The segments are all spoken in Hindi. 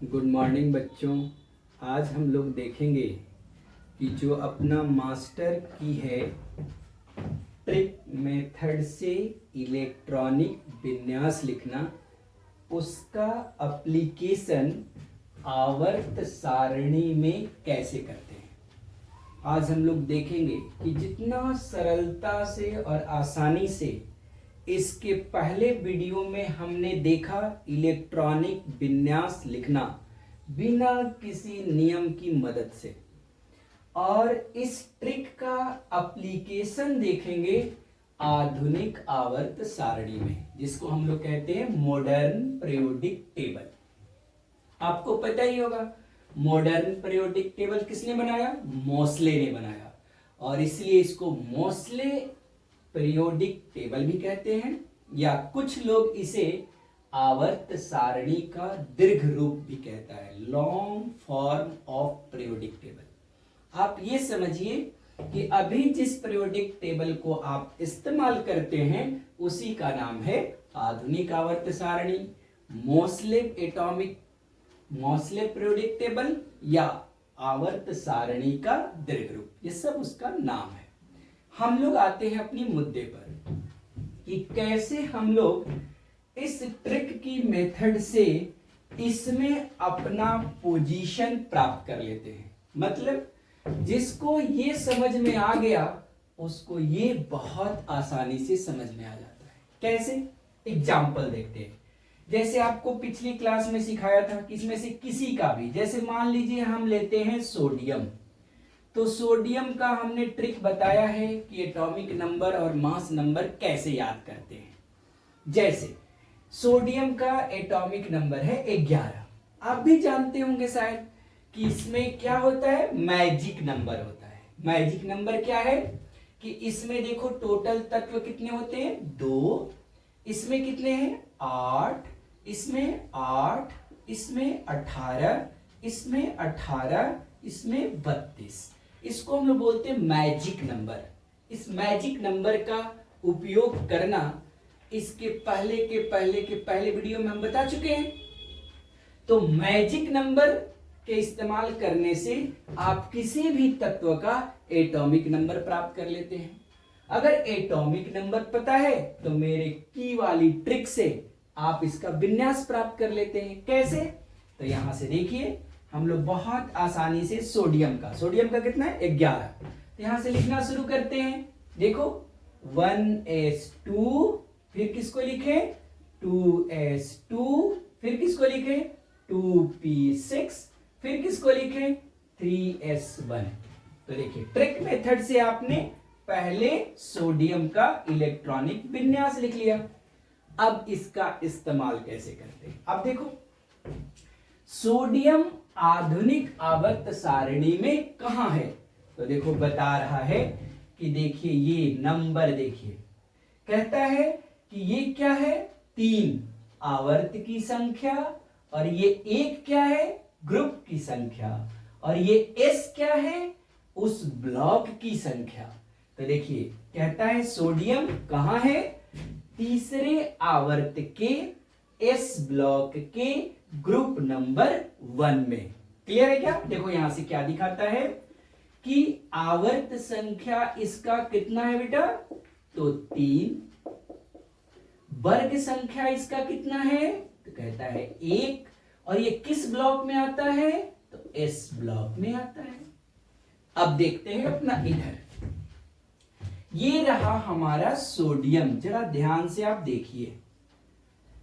गुड मॉर्निंग बच्चों। आज हम लोग देखेंगे कि जो अपना मास्टर की है ट्रिक मेथड से इलेक्ट्रॉनिक विन्यास लिखना, उसका एप्लीकेशन आवर्त सारणी में कैसे करते हैं। आज हम लोग देखेंगे कि जितना सरलता से और आसानी से इसके पहले वीडियो में हमने देखा इलेक्ट्रॉनिक विन्यास लिखना बिना किसी नियम की मदद से, और इस ट्रिक का एप्लीकेशन देखेंगे आधुनिक आवर्त सारणी में, जिसको हम लोग कहते हैं मॉडर्न पीरियोडिक टेबल। आपको पता ही होगा मॉडर्न पीरियोडिक टेबल किसने बनाया? मोसले ने बनाया, और इसलिए इसको मोसले पीरियोडिक टेबल भी कहते हैं, या कुछ लोग इसे आवर्त सारणी का दीर्घ रूप भी कहता है, long form of periodic table. आप ये समझिए कि अभी जिस पीरियोडिक टेबल को आप इस्तेमाल करते हैं उसी का नाम है आधुनिक आवर्त सारणी, मोसले पीरियोडिक टेबल या आवर्त सारणी का दीर्घ रूप, ये सब उसका नाम है। हम लोग आते हैं अपनी मुद्दे पर कि कैसे हम लोग इस ट्रिक की मेथड से इसमें अपना पोजीशन प्राप्त कर लेते हैं। मतलब जिसको ये समझ में आ गया उसको ये बहुत आसानी से समझ में आ जाता है। कैसे? एग्जाम्पल देखते हैं। जैसे आपको पिछली क्लास में सिखाया था कि इसमें से किसी का भी, जैसे मान लीजिए हम लेते हैं सोडियम, तो सोडियम का हमने ट्रिक बताया है कि एटॉमिक नंबर और मास नंबर कैसे याद करते हैं। जैसे सोडियम का एटॉमिक नंबर है 11। आप भी जानते होंगे शायद कि इसमें क्या होता है, मैजिक नंबर होता है। मैजिक नंबर क्या है कि इसमें देखो टोटल तत्व कितने होते हैं? 2। इसमें कितने हैं? 8। इसमें 8, इसमें 18, इसमें 18, इसमें 32। इसको हम लोग बोलते हैं मैजिक नंबर। इस मैजिक नंबर का उपयोग करना इसके पहले वीडियो में हम बता चुके हैं। तो मैजिक नंबर के इस्तेमाल करने से आप किसी भी तत्व का एटॉमिक नंबर प्राप्त कर लेते हैं। अगर एटॉमिक नंबर पता है तो मेरे की वाली ट्रिक से आप इसका विन्यास प्राप्त कर लेते हैं। कैसे? तो यहां से देखिए, हम लोग बहुत आसानी से सोडियम का कितना है? 11। तो यहां से लिखना शुरू करते हैं। देखो 1s2, फिर किसको लिखे? 2s2, फिर किसको लिखे? 2p6, फिर किसको लिखे? 3s1। तो देखिए ट्रिक मेथड से आपने पहले सोडियम का इलेक्ट्रॉनिक विन्यास लिख लिया। अब इसका इस्तेमाल कैसे करते हैं? अब देखो सोडियम आधुनिक आवर्त सारणी में कहां है? तो देखो बता रहा है कि देखिए ये नंबर, देखिए कहता है कि ये क्या है? 3 आवर्त की संख्या, और ये 1 क्या है? ग्रुप की संख्या, और ये S क्या है? उस ब्लॉक की संख्या। तो देखिए कहता है सोडियम कहां है? तीसरे आवर्त के S ब्लॉक के ग्रुप नंबर 1 में। क्लियर है क्या? देखो यहां से क्या दिखाता है कि आवर्त संख्या इसका कितना है बेटा? तो 3। वर्ग संख्या इसका कितना है? तो कहता है 1। और ये किस ब्लॉक में आता है? तो S ब्लॉक में आता है। अब देखते हैं अपना इधर, ये रहा हमारा सोडियम। जरा ध्यान से आप देखिए,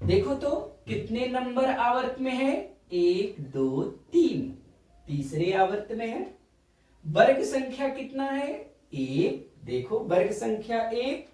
देखो तो कितने नंबर आवर्त में है? 1 2 3, तीसरे आवर्त में है। वर्ग संख्या कितना है? 1। देखो वर्ग संख्या 1।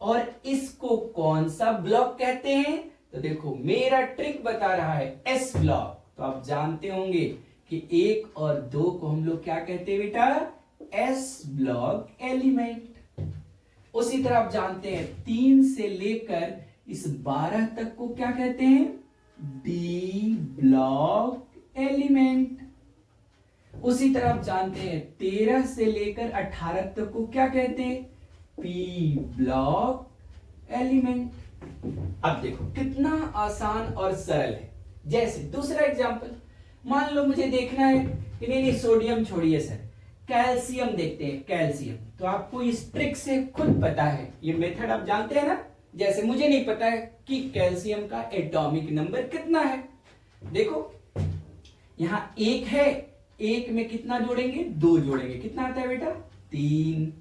और इसको कौन सा ब्लॉक कहते हैं? तो देखो मेरा ट्रिक बता रहा है एस ब्लॉक। तो आप जानते होंगे कि 1 और 2 को हम लोग क्या कहते हैं बेटा? S block element. उसी तरह आप जानते हैं 3 से लेकर इस 12 तक को क्या कहते हैं? D block element. उसी तरह आप जानते हैं 13 से लेकर 18 तक को क्या कहते हैं? P block element. अब देखो कितना आसान और सरल है। जैसे दूसरा एग्जांपल, मान लो मुझे देखना है कि नहीं नहीं सोडियम छोड़िए सर, कैल्शियम देखते हैं, कैल्शियम। तो आपको इस ट्रिक से खुद पता है, ये मेथड आप जानते हैं ना। जैसे मुझे नहीं पता है कि कैल्शियम का एटॉमिक नंबर कितना है। देखो यहां एक है, एक में कितना जोड़ेंगे, 2 जोड़ेंगे, कितना आता है बेटा 3।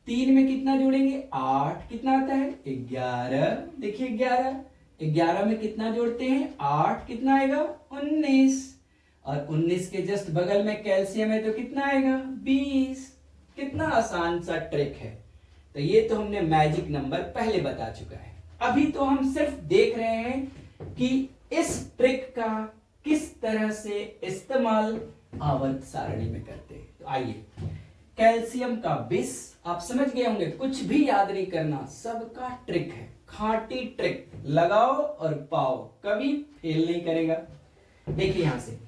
3 में कितना जोड़ेंगे 8, कितना आता है 11। देखिए 11, 11 में कितना जोड़ते हैं 8, कितना आएगा 19। और 19 के जस्ट बगल में कैल्शियम है तो कितना आएगा 20। कितना आसान सा ट्रिक है। तो ये तो हमने मैजिक नंबर पहले बता चुका है। अभी तो हम सिर्फ देख रहे हैं कि इस ट्रिक का किस तरह से इस्तेमाल आवर्त सारणी में करते हैं। तो आइए, कैल्शियम का 20 आप समझ गए होंगे, कुछ भी याद नहीं करना, सबका ट्रिक है, खाटी ट्रिक, लगाओ और पाओ, कभी फेल नहीं करेगा। देखिए यहां से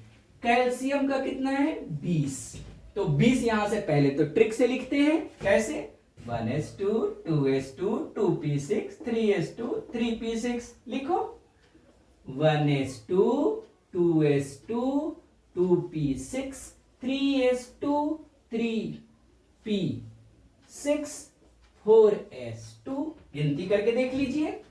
कैल्शियम का कितना है 20, तो 20 यहां से पहले तो ट्रिक से लिखते हैं, कैसे 1s2 2s2 2p6 3s2 3p6 लिखो, 1s2 2s2 2p6 3s2 3p6 4s2। गिनती करके देख लीजिए,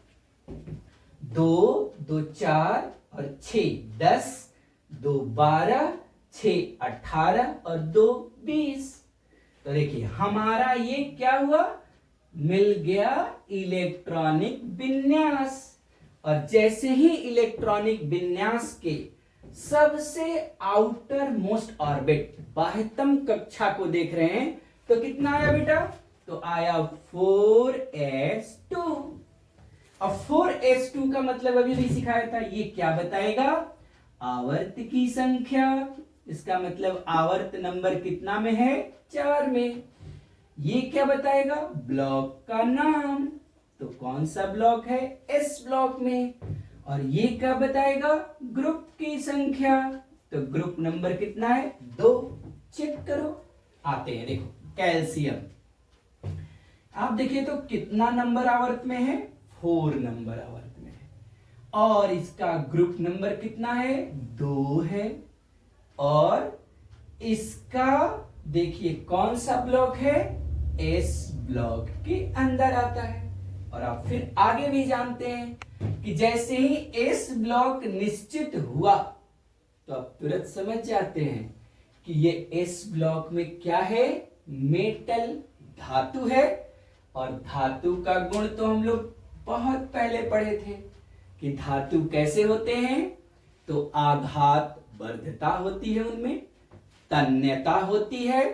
2 2 4 और 6 10, 2 12, 6 18 और 2 20। तो देखिए हमारा ये क्या हुआ, मिल गया इलेक्ट्रॉनिक विन्यास। और जैसे ही इलेक्ट्रॉनिक विन्यास के सबसे आउटर मोस्ट ऑर्बिट, बाह्यतम कक्षा को देख रहे हैं, तो कितना आया बेटा, तो आया 4s2। अब 4s2 का मतलब अभी भी सिखाया था, ये क्या बताएगा, आवर्त की संख्या। इसका मतलब आवर्त नंबर कितना में है 4 में। ये क्या बताएगा, ब्लॉक का नाम, तो कौन सा ब्लॉक है एस ब्लॉक में। और ये क्या बताएगा, ग्रुप की संख्या, तो ग्रुप नंबर कितना है 2। चेक करो, आते हैं देखो कैल्शियम, आप देखिए तो कितना नंबर आवर्त में है 4 नंबर आवर्त में है, और इसका ग्रुप नंबर कितना है 2 है। और इसका देखिए कौन सा ब्लॉक है, एस ब्लॉक के अंदर आता है। और आप फिर आगे भी जानते हैं कि जैसे ही एस ब्लॉक निश्चित हुआ तो आप तुरंत समझ जाते हैं कि ये एस ब्लॉक में क्या है, मेटल, धातु है। और धातु का गुण तो हम लोग बहुत पहले पढ़े थे कि धातु कैसे होते हैं, तो आघात वर्धता होती है उनमें, तन्यता होती है,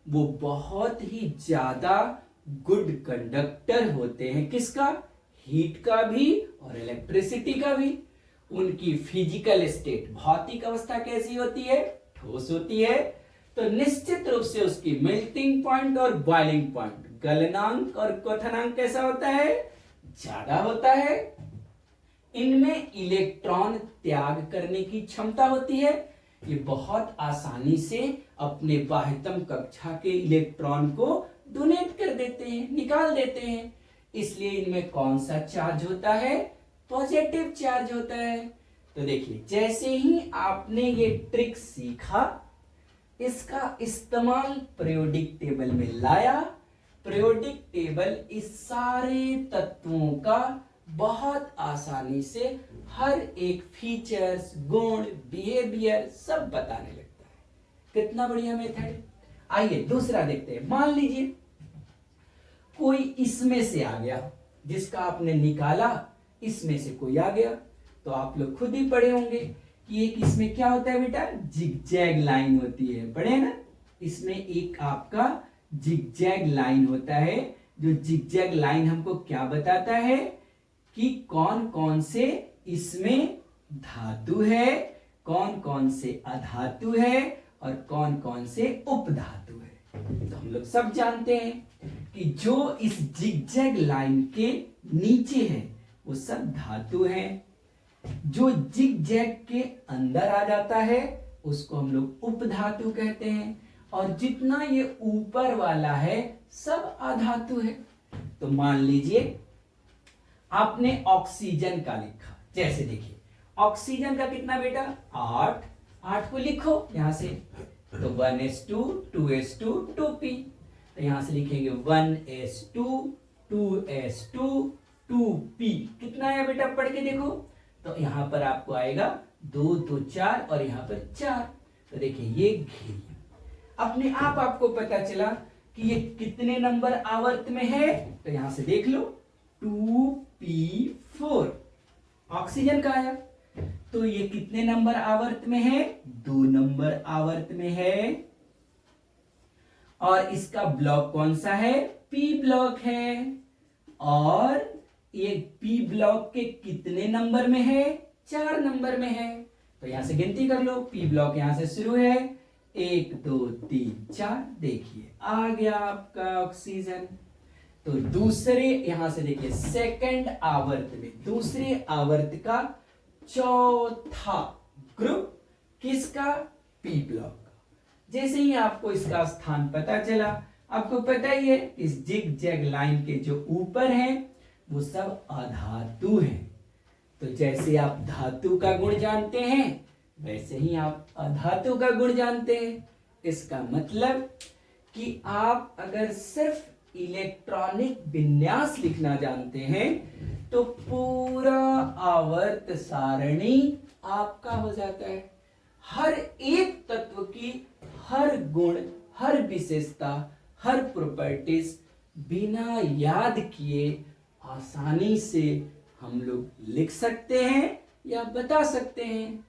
वो बहुत ही ज्यादा गुड कंडक्टर होते हैं, किसका, हीट का भी और इलेक्ट्रिसिटी का भी। उनकी फिजिकल स्टेट, भौतिक अवस्था कैसी होती है, ठोस होती है। तो निश्चित रूप से उसकी मेल्टिंग पॉइंट और बॉइलिंग पॉइंट, गलनांक और क्वथनांक कैसा होता है, ज्यादा होता है। इनमें इलेक्ट्रॉन त्याग करने की क्षमता होती है, ये बहुत आसानी से अपने बाह्यतम कक्षा के इलेक्ट्रॉन को डोनेट कर देते हैं, निकाल देते हैं। इसलिए इनमें कौन सा चार्ज होता है, पॉजिटिव चार्ज होता है। तो देखिए जैसे ही आपने ये ट्रिक सीखा, इसका इस्तेमाल पीरियोडिक टेबल में लाया, पीरियोडिक टेबल इस सारे तत्वों का बहुत आसानी से हर एक फीचर्स, गुण, बिहेवियर सब बताने लगता है। कितना बढ़िया मेथड है। आइए दूसरा देखते हैं। मान लीजिए कोई इसमें से आ गया, जिसका आपने निकाला, इसमें से कोई आ गया, तो आप लोग खुद ही पढ़े होंगे कि एक इसमें क्या होता है बेटा, जिगजैग लाइन होती है, पढ़े ना। इसमें एक आपका जिगजैग लाइन होता है, जो जिगजैग लाइन हमको क्या बताता है कि कौन कौन से इसमें धातु है, कौन कौन से अधातु है और कौन कौन से उपधातु है। तो हम लोग सब जानते हैं कि जो इस जिगजैग लाइन के नीचे है वो सब धातु है। जो जिगजैग के अंदर आ जाता है उसको हम लोग उपधातु कहते हैं, और जितना ये ऊपर वाला है सब अधातु है। तो मान लीजिए आपने ऑक्सीजन का लिखा, जैसे देखिए ऑक्सीजन का कितना बेटा 8, 8 को लिखो यहां से, तो 1s2 2s2 2p, तो यहां से लिखेंगे 1s2 2s2 2p। कितना आया बेटा पढ़ के देखो, तो यहां पर आपको आएगा 2 2 4 और यहां पर 4। तो देखिए ये घेरिए, अपने आप आपको पता चला कि ये कितने नंबर आवर्त में है, तो यहां से देख लो 2p4 ऑक्सीजन का आया। तो ये कितने नंबर आवर्त में है, 2 नंबर आवर्त में है। और इसका ब्लॉक कौन सा है, पी ब्लॉक है। और ये पी ब्लॉक के कितने नंबर में है, 4 नंबर में है। तो यहां से गिनती कर लो, पी ब्लॉक यहां से शुरू है 1 2 3 4, देखिए आ गया आपका ऑक्सीजन। तो दूसरे यहां से देखिए सेकंड आवर्त में, दूसरे आवर्त का चौथा ग्रुप किसका, पी ब्लॉक का। जैसे ही आपको इसका स्थान पता चला, आपको पता ही है इस जिग जैग लाइन के जो ऊपर है वो सब अधातु हैं। तो जैसे आप धातु का गुण जानते हैं वैसे ही आप अधातु का गुण जानते हैं। इसका मतलब कि आप अगर सिर्फ इलेक्ट्रॉनिक विन्यास लिखना जानते हैं तो पूरा आवर्त सारणी आपका हो जाता है। हर एक तत्व की हर गुण, हर विशेषता, हर प्रॉपर्टीज बिना याद किए आसानी से हम लोग लिख सकते हैं या बता सकते हैं।